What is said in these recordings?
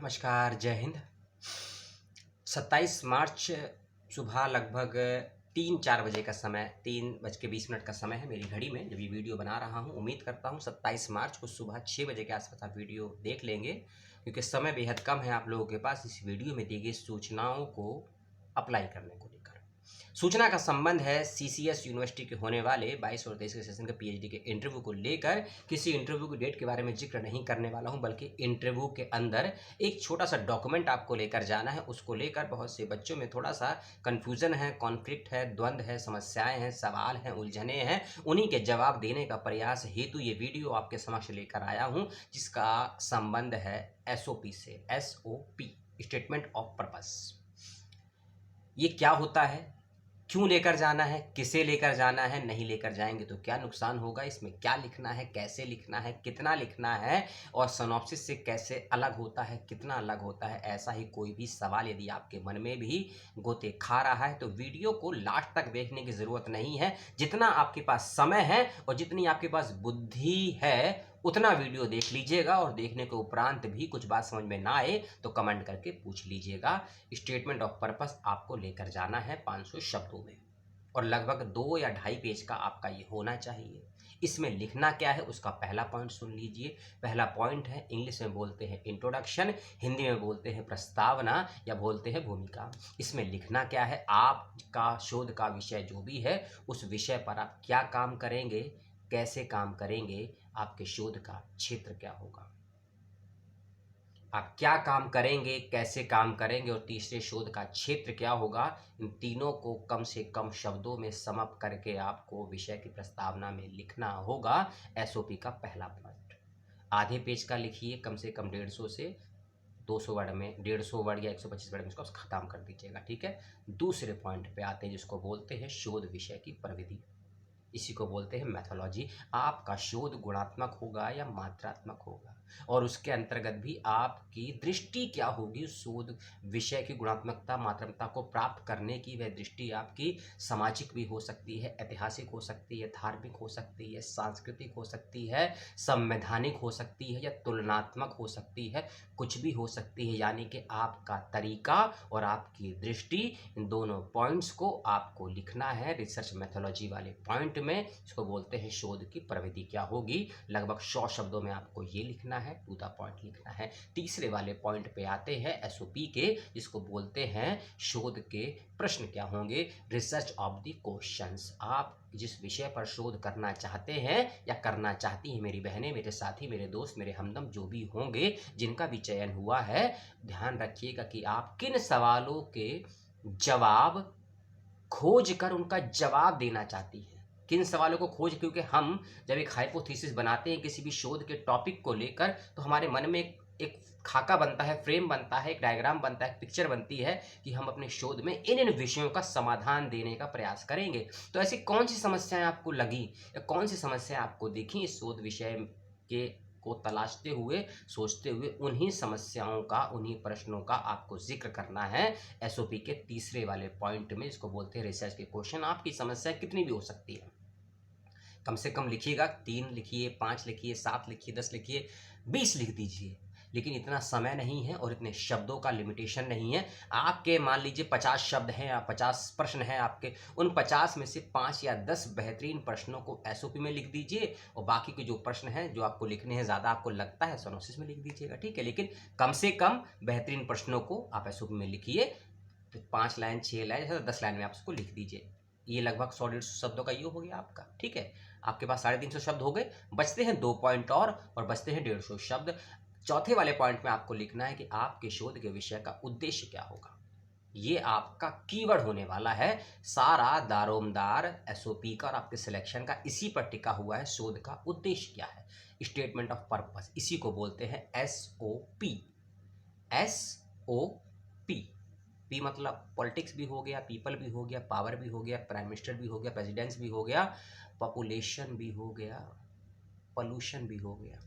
नमस्कार, जय हिंद। 27 मार्च सुबह लगभग 3-4 बजे का समय, 3:20 का समय है मेरी घड़ी में जब ये वीडियो बना रहा हूँ। उम्मीद करता हूँ 27 मार्च को सुबह 6 बजे के आसपास आप वीडियो देख लेंगे, क्योंकि समय बेहद कम है आप लोगों के पास इस वीडियो में दी गई सूचनाओं को अप्लाई करने को लेकर। सूचना का संबंध है सीसीएस यूनिवर्सिटी के होने वाले 22 और 23 के सेशन के पीएचडी के इंटरव्यू को लेकर। किसी इंटरव्यू की डेट के बारे में जिक्र नहीं करने वाला हूं, बल्कि इंटरव्यू के अंदर एक छोटा सा डॉक्यूमेंट आपको लेकर जाना है। उसको लेकर बहुत से बच्चों में थोड़ा सा कन्फ्यूजन है, कॉन्फ्लिक्ट है, द्वंद्व है, समस्याएं हैं, सवाल हैं, उलझने हैं। उन्हीं के जवाब देने का प्रयास हेतु ये वीडियो आपके समक्ष लेकर आया हूँ, जिसका संबंध है एसओपी से। SOP, statement of purpose. ये क्या होता है, क्यों लेकर जाना है, किसे लेकर जाना है, नहीं लेकर जाएंगे तो क्या नुकसान होगा, इसमें क्या लिखना है, कैसे लिखना है, कितना लिखना है, और सिनॉप्सिस से कैसे अलग होता है, कितना अलग होता है। ऐसा ही कोई भी सवाल यदि आपके मन में भी गोते खा रहा है तो वीडियो को लास्ट तक देखने की ज़रूरत नहीं है। जितना आपके पास समय है और जितनी आपके पास बुद्धि है उतना वीडियो देख लीजिएगा, और देखने के उपरांत भी कुछ बात समझ में ना आए तो कमेंट करके पूछ लीजिएगा। स्टेटमेंट ऑफ पर्पस आपको लेकर जाना है 500 शब्दों में, और लगभग 2 या 2.5 पेज का आपका ये होना चाहिए। इसमें लिखना क्या है उसका पहला पॉइंट सुन लीजिए। पहला पॉइंट है, इंग्लिश में बोलते हैं इंट्रोडक्शन, हिंदी में बोलते हैं प्रस्तावना या बोलते हैं भूमिका। इसमें लिखना क्या है, आपका शोध का विषय जो भी है उस विषय पर आप क्या काम करेंगे, कैसे काम करेंगे, आपके शोध का क्षेत्र क्या होगा, आप क्या काम करेंगे, कैसे काम करेंगे, और तीसरे शोध का क्षेत्र क्या होगा। इन तीनों को कम से कम शब्दों में समअप करके आपको विषय की प्रस्तावना में लिखना होगा। एसओपी का पहला पॉइंट आधे पेज का लिखिए, कम से कम 150 से 200 वर्ड में, 150 वर्ड या 125 वर्ड में इसको खत्म कर दीजिएगा, ठीक है। दूसरे पॉइंट पे आते हैं जिसको बोलते हैं शोध विषय की प्रविधि, इसी को बोलते हैं मैथोलॉजी। आपका शोध गुणात्मक होगा या मात्रात्मक होगा, और उसके अंतर्गत भी आपकी दृष्टि क्या होगी। शोध विषय की गुणात्मकता मात्रात्मकता को प्राप्त करने की वह दृष्टि आपकी सामाजिक भी हो सकती है, ऐतिहासिक हो सकती है, धार्मिक हो सकती है, सांस्कृतिक हो सकती है, संवैधानिक हो सकती है, या तुलनात्मक हो सकती है, कुछ भी हो सकती है। यानी कि आपका तरीका और आपकी दृष्टि, इन दोनों पॉइंट्स को आपको लिखना है रिसर्च मैथोलॉजी वाले पॉइंट में। इसको बोलते हैं शोध की प्रविधि क्या होगी। लगभग 100 शब्दों में आपको ये लिखना है, टू द पॉइंट लिखना है। तीसरे वाले पॉइंट पे आते हैं एसओपी के, जिसको बोलते हैं शोध के प्रश्न क्या होंगे, रिसर्च ऑफ द क्वेश्चंस। आप जिस विषय पर शोध करना चाहते हैं या करना चाहती हैं, मेरी बहनें, मेरे साथी, मेरे दोस्त, मेरे हमदम जो भी होंगे, जिनका भी चयन हुआ है, ध्यान रखिएगा कि आप किन सवालों के जवाब खोज कर उनका जवाब देना चाहती हैं। किन सवालों को खोज, क्योंकि हम जब एक हाइपोथेसिस बनाते हैं किसी भी शोध के टॉपिक को लेकर, तो हमारे मन में एक खाका बनता है, फ्रेम बनता है, एक डायग्राम बनता है, पिक्चर बनती है कि हम अपने शोध में इन इन विषयों का समाधान देने का प्रयास करेंगे। तो ऐसी कौन सी समस्याएं आपको लगी या कौन सी समस्याएं आपको दिखी इस शोध विषय के को तलाशते हुए, सोचते हुए, उन्हीं समस्याओं का, उन्हीं प्रश्नों का आपको जिक्र करना है एसओपी के तीसरे वाले पॉइंट में, जिसको बोलते हैं रिसर्च के क्वेश्चन। आपकी समस्या कितनी भी हो सकती है, कम से कम लिखिएगा, 3 लिखिए, 5 लिखिए, 7 लिखिए, 10 लिखिए, 20 लिख दीजिए, लेकिन इतना समय नहीं है और इतने शब्दों का लिमिटेशन नहीं है। आपके मान लीजिए 50 शब्द हैं या 50 प्रश्न हैं आपके, उन 50 में से 5 या 10 बेहतरीन प्रश्नों को एसओपी में लिख दीजिए, और बाकी के जो प्रश्न हैं जो आपको लिखने हैं, ज़्यादा आपको लगता है, सिनॉप्सिस में लिख दीजिएगा, ठीक है। लेकिन कम से कम बेहतरीन प्रश्नों को आप एसओपी में लिखिए। तो 5 लाइन, 6 लाइन, जैसे 10 लाइन में आप उसको लिख दीजिए। ये लगभग 100-150 शब्दों का ये हो गया आपका, ठीक है। आपके पास 350 शब्द हो गए, बचते हैं 2 पॉइंट और बचते हैं 150 शब्द। चौथे वाले पॉइंट में आपको लिखना है कि आपके शोध के विषय का उद्देश्य क्या होगा। ये आपका कीवर्ड होने वाला है। सारा दारोमदार एसओपी का और आपके सिलेक्शन का इसी पर टिका हुआ है, शोध का उद्देश्य क्या है, स्टेटमेंट ऑफ पर्पस। इसी को बोलते हैं एसओपी। एसओपी, पी मतलब पॉलिटिक्स भी हो गया, पीपल भी हो गया, पावर भी हो गया, प्राइम मिनिस्टर भी हो गया, प्रेसिडेंट्स भी हो गया, पॉपुलेशन भी हो गया, पोल्यूशन भी हो गया।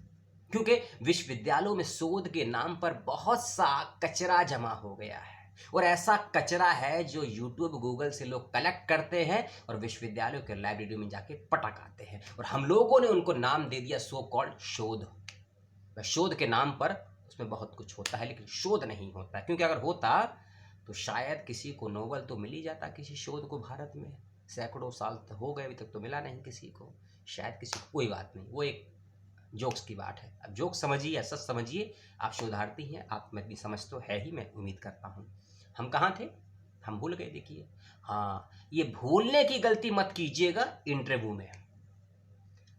क्योंकि विश्वविद्यालयों में शोध के नाम पर बहुत सा कचरा जमा हो गया है, और ऐसा कचरा है जो यूट्यूब, गूगल से लोग कलेक्ट करते हैं और विश्वविद्यालयों के लाइब्रेरी में जाके पटक आते हैं, और हम लोगों ने उनको नाम दे दिया सो कॉल्ड शोध। शोध के नाम पर उसमें बहुत कुछ होता है, लेकिन शोध नहीं होता है। क्योंकि अगर होता तो शायद किसी को नोबेल तो मिल ही जाता, किसी शोध को भारत में सैकड़ों साल हो गए, अभी तक तो मिला नहीं किसी को, शायद किसी को। कोई बात नहीं, वो एक जोक्स की बात है। अब जोक्स समझिए, सच समझिए, आप शोधार्थी हैं, आप में इतनी समझ तो है ही, मैं उम्मीद करता हूँ। हम कहाँ थे, हम भूल गए। देखिए, हाँ, ये भूलने की गलती मत कीजिएगा इंटरव्यू में।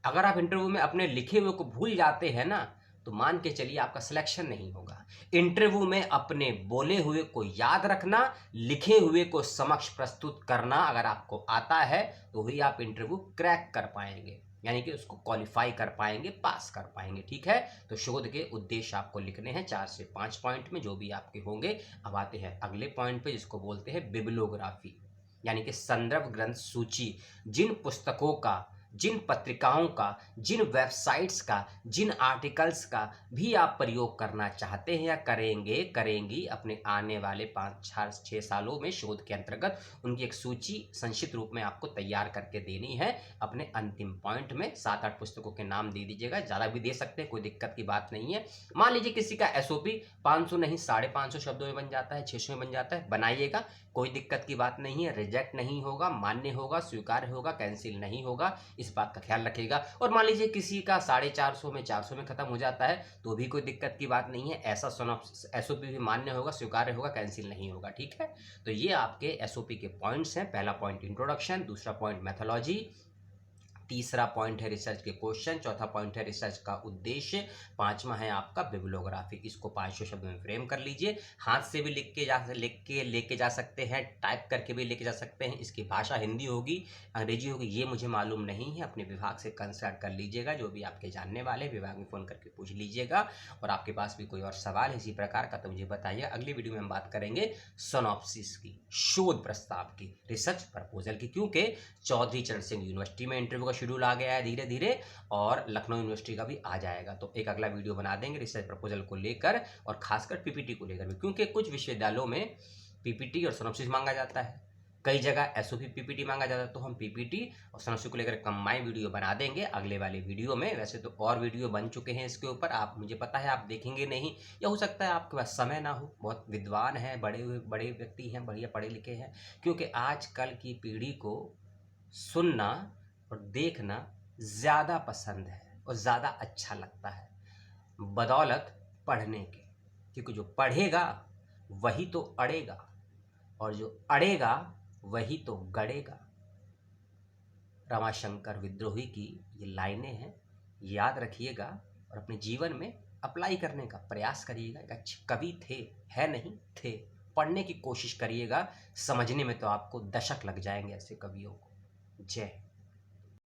अगर आप इंटरव्यू में अपने लिखे हुए को भूल जाते हैं ना, तो मान के चलिए आपका सिलेक्शन नहीं होगा। इंटरव्यू में अपने बोले हुए को याद रखना, लिखे हुए को समक्ष प्रस्तुत करना अगर आपको आता है तो ही आप इंटरव्यू क्रैक कर पाएंगे, यानी कि उसको क्वालिफाई कर पाएंगे, पास कर पाएंगे। ठीक है, तो शोध के उद्देश्य आपको लिखने हैं 4 से 5 पॉइंट में, जो भी आपके होंगे। अब आते हैं अगले पॉइंट पे, जिसको बोलते हैं बिब्लियोग्राफी, यानी कि संदर्भ ग्रंथ सूची। जिन पुस्तकों का, जिन पत्रिकाओं का, जिन वेबसाइट्स का, जिन आर्टिकल्स का भी आप प्रयोग करना चाहते हैं या करेंगी अपने आने वाले 5-6 सालों में शोध के अंतर्गत, उनकी एक सूची संक्षिप्त रूप में आपको तैयार करके देनी है। अपने अंतिम पॉइंट में 7-8 पुस्तकों के नाम दे दीजिएगा, ज़्यादा भी दे सकते हैं, कोई दिक्कत की बात नहीं है। मान लीजिए किसी का एसओपी 500 नहीं 550 शब्दों में बन जाता है, 600 में बन जाता है, बनाइएगा, कोई दिक्कत की बात नहीं है। रिजेक्ट नहीं होगा, मान्य होगा, स्वीकार्य होगा, कैंसिल नहीं होगा, इस बात का ख्याल रखिएगा। और मान लीजिए किसी का 450 में 400 में खत्म हो जाता है, तो भी कोई दिक्कत की बात नहीं है। ऐसा एसओपी भी मान्य होगा, स्वीकार्य होगा, कैंसिल नहीं होगा। ठीक है, तो ये आपके एसओपी के पॉइंट्स हैं। पहला पॉइंट इंट्रोडक्शन, दूसरा पॉइंट मेथोलॉजी, तीसरा पॉइंट है रिसर्च के क्वेश्चन, चौथा पॉइंट है रिसर्च का उद्देश्य, पांचवा है आपका बिब्लियोग्राफी। इसको 500 शब्दों में फ्रेम कर लीजिए। हाथ से भी लेके जा सकते हैं, टाइप करके भी लेके जा सकते हैं। इसकी भाषा हिंदी होगी, अंग्रेजी होगी, ये मुझे मालूम नहीं है। अपने विभाग से कंसल्ट कर लीजिएगा, जो भी आपके जानने वाले विभाग में फ़ोन करके पूछ लीजिएगा। और आपके पास भी कोई और सवाल है इसी प्रकार का तो मुझे बताइए। अगली वीडियो में हम बात करेंगे सोनॉप्सिस की, शोध प्रस्ताव की, रिसर्च प्रपोजल की। क्योंकि चौधरी चरण सिंह यूनिवर्सिटी में इंटरव्यू का शेड्यूल आ गया है धीरे धीरे, और लखनऊ यूनिवर्सिटी का भी आ जाएगा। तो एक अगला वीडियो बना देंगे रिसर्च प्रपोजल को लेकर, और खासकर पीपीटी को लेकर भी, क्योंकि कुछ विश्वविद्यालयों में पीपीटी और सोनोप्सिस मांगा जाता है, कई जगह एसओपी पीपीटी मांगा जाता है। तो हम पीपीटी और सोनोप्सिस को लेकर कंबाइन वीडियो बना देंगे अगले वाले वीडियो में। वैसे तो और वीडियो बन चुके हैं इसके ऊपर, आप, मुझे पता है आप देखेंगे नहीं, या हो सकता है आपके पास समय ना हो, बहुत विद्वान हैं, बड़े व्यक्ति हैं, बढ़िया पढ़े लिखे हैं। क्योंकि आजकल की पीढ़ी को सुनना और देखना ज़्यादा पसंद है और ज़्यादा अच्छा लगता है, बदौलत पढ़ने के। क्योंकि जो पढ़ेगा वही तो अड़ेगा, और जो अड़ेगा वही तो गड़ेगा। रमाशंकर विद्रोही की ये लाइनें हैं, याद रखिएगा और अपने जीवन में अप्लाई करने का प्रयास करिएगा। एक अच्छे कवि थे, है नहीं थे, पढ़ने की कोशिश करिएगा, समझने में तो आपको दशक लग जाएंगे ऐसे कवियों को। जय